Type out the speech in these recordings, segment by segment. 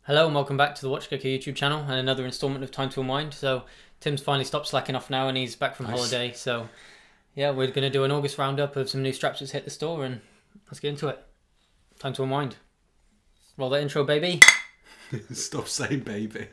Hello and welcome back to the WatchGecko YouTube channel and another instalment of Time to Unwind. So Tim's finally stopped slacking off now and he's back from holiday. So yeah, we're going to do an August roundup of some new straps that's hit the store and let's get into it. Time to Unwind. Roll that intro, baby. Stop saying baby.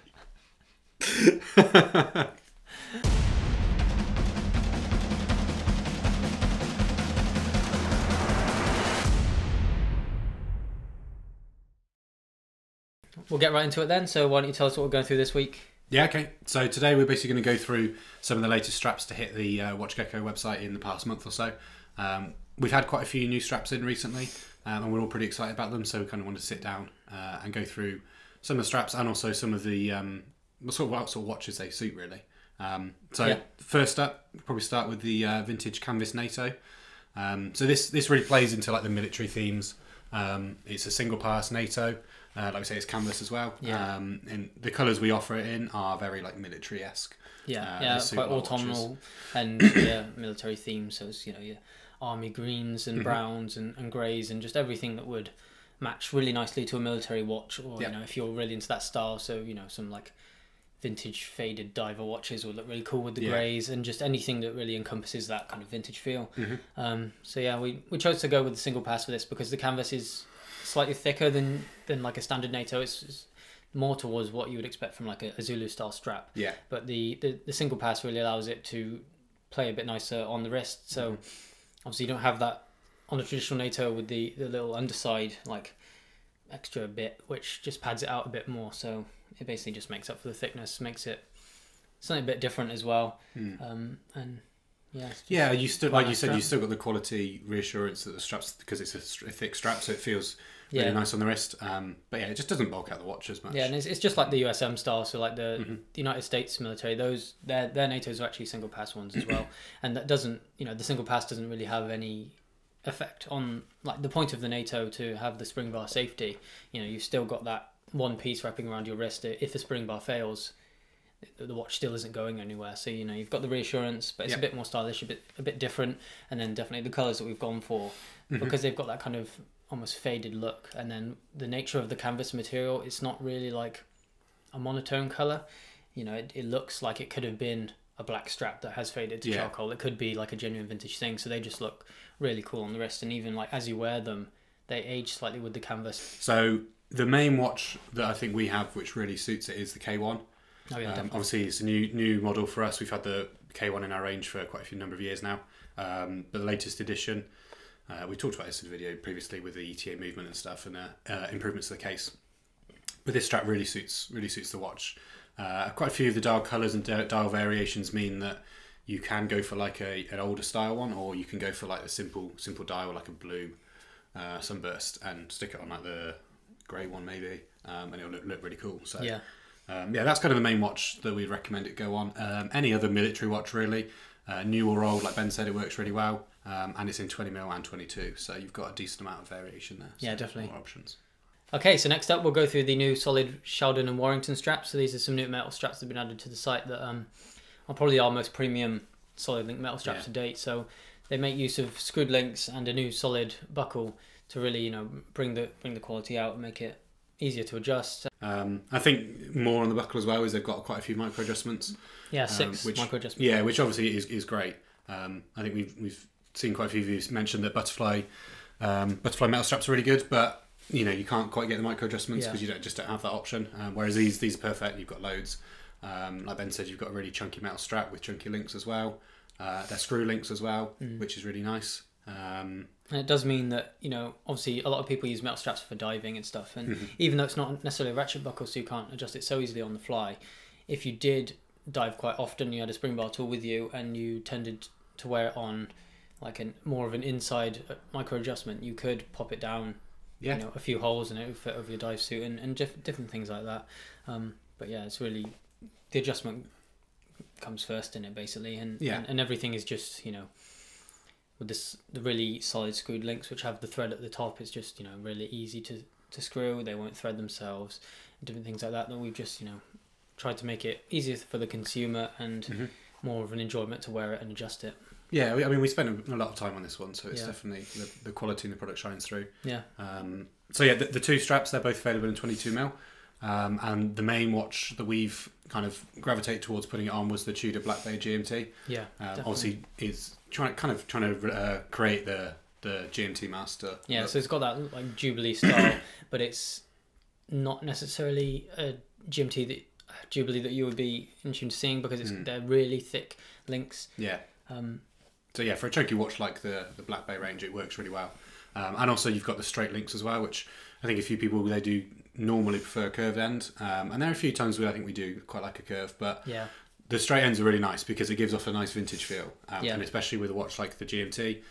We'll get right into it then. So why don't you tell us what we're going through this week? Yeah, okay. So today we're basically going to go through some of the latest straps to hit the WatchGecko website in the past month or so. We've had quite a few new straps in recently, and we're all pretty excited about them. So we kind of want to sit down and go through some of the straps and also some of the what sort of watches they suit really. First up, we'll probably start with the vintage canvas NATO. So this really plays into like the military themes. It's a single pass NATO. Like we say, it's canvas as well. Yeah. And the colours we offer it in are very like military-esque. Yeah, quite autumnal and military themes. So it's your army greens and browns and greys and just everything that would match really nicely to a military watch. Or if you're really into that style, so some like vintage faded diver watches would look really cool with the greys and just anything that really encompasses that kind of vintage feel. So yeah, we chose to go with the single pass for this because the canvas is slightly thicker than like a standard NATO. It's more towards what you would expect from like a Zulu style strap. Yeah. But the single pass really allows it to play a bit nicer on the wrist. So obviously you don't have that on a traditional NATO with the little underside like extra bit, which just pads it out a bit more. So it basically just makes up for the thickness, makes it something a bit different as well. And yeah, you still, like you said, you still got the quality reassurance that the straps, because it's a thick strap, so it feels really nice on the wrist. But yeah, it just doesn't bulk out the watch as much. Yeah, and it's just like the USM style. So like the United States military, their NATOs are actually single pass ones as well, and that doesn't, the single pass doesn't really have any effect on like the point of the NATO to have the spring bar safety. You've still got that one piece wrapping around your wrist. If the spring bar fails, the watch still isn't going anywhere. So you've got the reassurance, but it's a bit more stylish, a bit different, and then definitely the colours that we've gone for because they've got that kind of almost faded look, and then the nature of the canvas material, it's not really like a monotone colour. It looks like it could have been a black strap that has faded to charcoal. It could be like a genuine vintage thing, so they just look really cool on the wrist, and even like as you wear them, they age slightly with the canvas. So the main watch that I think we have which really suits it is the K1. Oh yeah, obviously it's a new model for us. We've had the K1 in our range for quite a few number of years now, but the latest edition, we talked about this in the video previously with the ETA movement and stuff, and improvements to the case. But this strap really suits the watch. Quite a few of the dial colours and dial variations mean that you can go for like an older style one, or you can go for like a simple dial like a blue sunburst and stick it on like the grey one maybe, and it'll look really cool. So yeah. That's kind of the main watch that we'd recommend it go on. Any other military watch really, new or old, like Ben said, it works really well, and it's in 20mm and 22, so you've got a decent amount of variation there. So yeah, definitely. More options. Okay, so next up we'll go through the new solid Shaldon and Warrington straps. So these are some new metal straps that have been added to the site that are probably our most premium solid link metal straps to date. So they make use of screwed links and a new solid buckle to really bring the quality out and make it easier to adjust. I think more on the buckle as well is they've got quite a few micro adjustments. Yeah, 6 micro adjustments. Yeah, which obviously is great. I think we've seen quite a few of you mention that butterfly metal straps are really good, but you can't quite get the micro adjustments because you don't have that option. Whereas these are perfect. You've got loads. Like Ben said, you've got a really chunky metal strap with chunky links as well. They're screw links as well, which is really nice. And it does mean that obviously a lot of people use metal straps for diving and stuff, and even though it's not necessarily a ratchet buckle, so you can't adjust it so easily on the fly, if you did dive quite often, you had a spring bar tool with you and you tended to wear it on like more of an inside micro adjustment, you could pop it down a few holes and it would fit over your dive suit and different things like that. But yeah, it's really, the adjustment comes first in it basically, and everything is just with the really solid screwed links which have the thread at the top. It's just really easy to screw. They won't thread themselves, different things like that we've just tried to make it easier for the consumer and more of an enjoyment to wear it and adjust it. Yeah, I mean, we spent a lot of time on this one, so it's definitely the quality in the product shines through. Yeah. So yeah, the two straps, they're both available in 22mm. And the main watch that we've kind of gravitated towards putting it on was the Tudor Black Bay GMT. Yeah, obviously is trying to create the GMT master. Yeah, look. so it's got that like Jubilee style, but it's not necessarily a Jubilee that you would be in tune to seeing, because they're really thick links. Yeah. So yeah, for a chunky watch like the Black Bay range, it works really well. And also you've got the straight links as well, which I think a few people, they do normally prefer a curved end. And there are a few times where I think we do quite like a curve, but yeah, the straight ends are really nice because it gives off a nice vintage feel. And especially with a watch like the GMT,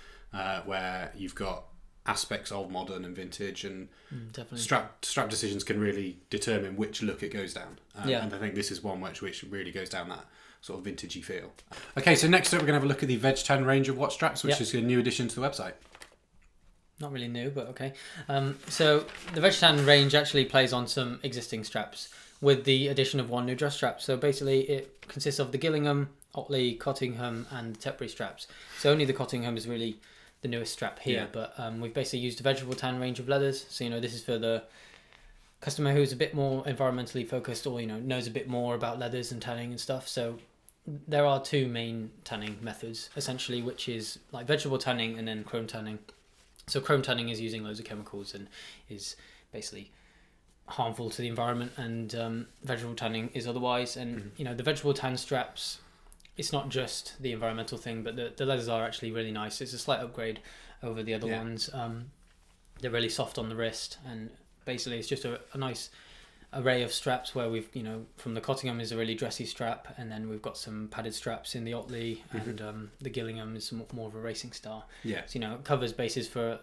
where you've got aspects of modern and vintage, and strap decisions can really determine which look it goes down. And I think this is one which really goes down that sort of vintagey feel. Okay, so next up we're going to have a look at the Vegtable Tan Range of watch straps, which is a new addition to the website. Not really new, but okay. So the Vegtable Tan range actually plays on some existing straps with the addition of one new dress strap. So basically it consists of the GILLINGHAM, OTLEY, COTTINGHAM and the TETBURY straps. So only the COTTINGHAM is really the newest strap here, but we've basically used a Vegtable Tan range of leathers. So, this is for the customer who's a bit more environmentally focused, or, knows a bit more about leathers and tanning and stuff. So there are two main tanning methods, essentially, which is like vegetable tanning and then chrome tanning. So chrome tanning is using loads of chemicals and is basically harmful to the environment, and vegetable tanning is otherwise. And the vegetable tan straps, it's not just the environmental thing, but the leathers are actually really nice. It's a slight upgrade over the other ones. They're really soft on the wrist, and basically it's just a nice array of straps where we've, from the COTTINGHAM is a really dressy strap, and then we've got some padded straps in the OTLEY, and the GILLINGHAM is more of a racing style. Yeah. So, it covers bases for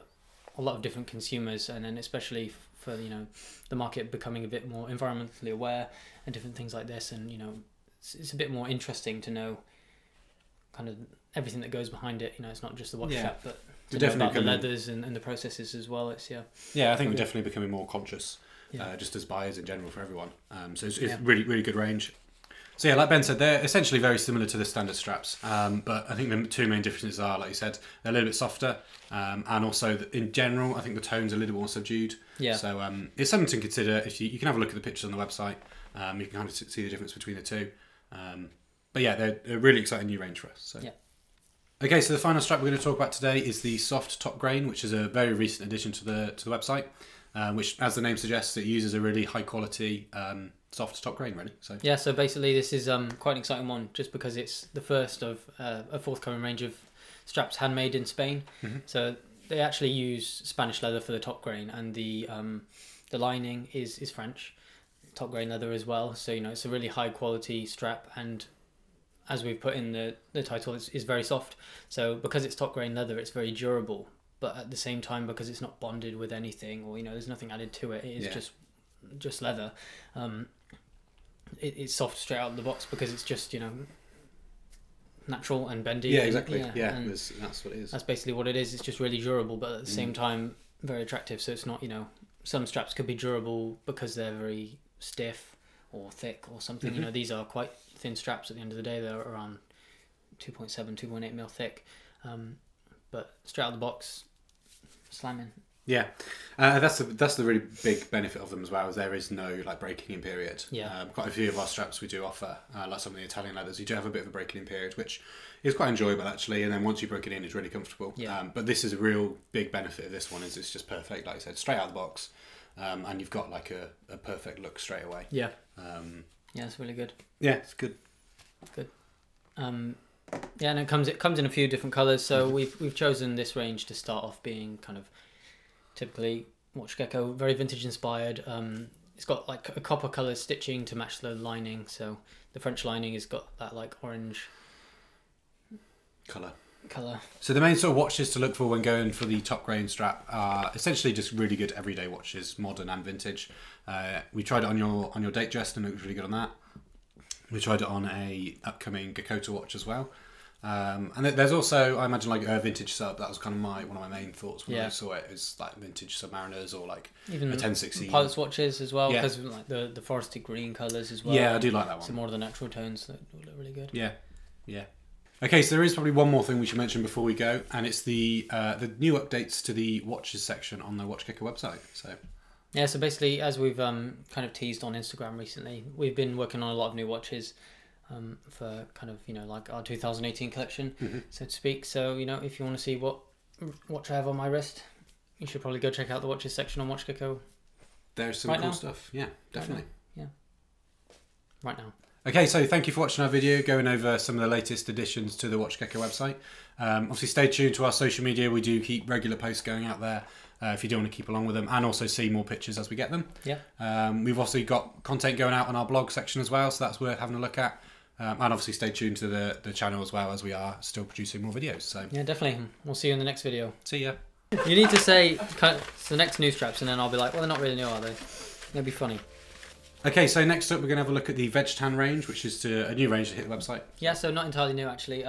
a lot of different consumers, and then especially for, the market becoming a bit more environmentally aware and different things like this. And, it's a bit more interesting to know kind of everything that goes behind it. It's not just the watch strap, but to know about the leathers and the processes as well. It's I think we're definitely becoming more conscious. Just as buyers in general for everyone. So it's really, really good range. So yeah, like Ben said, they're essentially very similar to the standard straps. But I think the two main differences are, like you said, they're a little bit softer. And also, in general, I think the tone's a little more subdued. Yeah. So it's something to consider. If you can have a look at the pictures on the website. You can kind of see the difference between the two. But yeah, they're a really exciting new range for us. So. Yeah. Okay, so the final strap we're going to talk about today is the soft top grain, which is a very recent addition to the website. Which, as the name suggests, it uses a really high quality soft top grain, really. So yeah, so basically this is quite an exciting one, just because it's the first of a forthcoming range of straps handmade in Spain. So they actually use Spanish leather for the top grain, and the lining is French top grain leather as well. So it's a really high quality strap, and as we've put in the title, it's very soft. So because it's top grain leather, it's very durable. But at the same time, because it's not bonded with anything, or there's nothing added to it, it is just leather. It's soft straight out of the box because it's just natural and bendy. Yeah, exactly. That's what it is. That's basically what it is. It's just really durable, but at the same time very attractive. So it's not some straps could be durable because they're very stiff or thick or something. These are quite thin straps. At the end of the day, they're around 2.7, 2.8 mil thick. But straight out of the box, slamming. Yeah, that's the really big benefit of them as well, is there is no breaking in period. Yeah. Quite a few of our straps we do offer, like some of the Italian leathers, you do have a bit of a breaking in period, which is quite enjoyable actually, and then once you break it in, it's really comfortable. Yeah. But this is a real big benefit of this one, is it's just perfect, like I said, straight out of the box, and you've got a perfect look straight away. Yeah. Yeah, it's really good. Yeah, it's good. Good. Yeah, and it comes in a few different colours. So we've chosen this range to start off being kind of typically WatchGecko, very vintage inspired. It's got a copper colour stitching to match the lining. So the French lining has got that orange colour. So the main sort of watches to look for when going for the top grain strap are essentially just really good everyday watches, modern and vintage. We tried it on your date dress and it looked really good on that. We tried it on a upcoming Geckota watch as well. And there's also, I imagine, a vintage sub. That was kind of one of my main thoughts when I saw it, is vintage Submariners, or even a 1060. Pilots watches as well, because the forested green colours as well. Yeah, I do like that one. So more of the natural tones that look really good. Yeah. Okay, so there is probably one more thing we should mention before we go, and it's the new updates to the watches section on the WatchGecko website. So Yeah, so basically, as we've kind of teased on Instagram recently, we've been working on a lot of new watches for kind of, you know, like our 2018 collection, so to speak. So, you know, if you want to see what watch I have on my wrist, you should probably go check out the watches section on WatchGecko. There's some cool stuff. Yeah, definitely. Right now. Okay, so thank you for watching our video, going over some of the latest additions to the WatchGecko website. Obviously, stay tuned to our social media. We do keep regular posts going out there if you do want to keep along with them, and also see more pictures as we get them. Yeah. We've also got content going out on our blog section as well, so that's worth having a look at. And obviously, stay tuned to the channel as well, as we are still producing more videos. So yeah, definitely. We'll see you in the next video. See ya. You need to say the next new straps, and then I'll be like, well, they're not really new, are they? They'll be funny. Okay, so next up we're going to have a look at the Vegtable Tan Range, which is a new range to hit the website. Yeah, so not entirely new actually.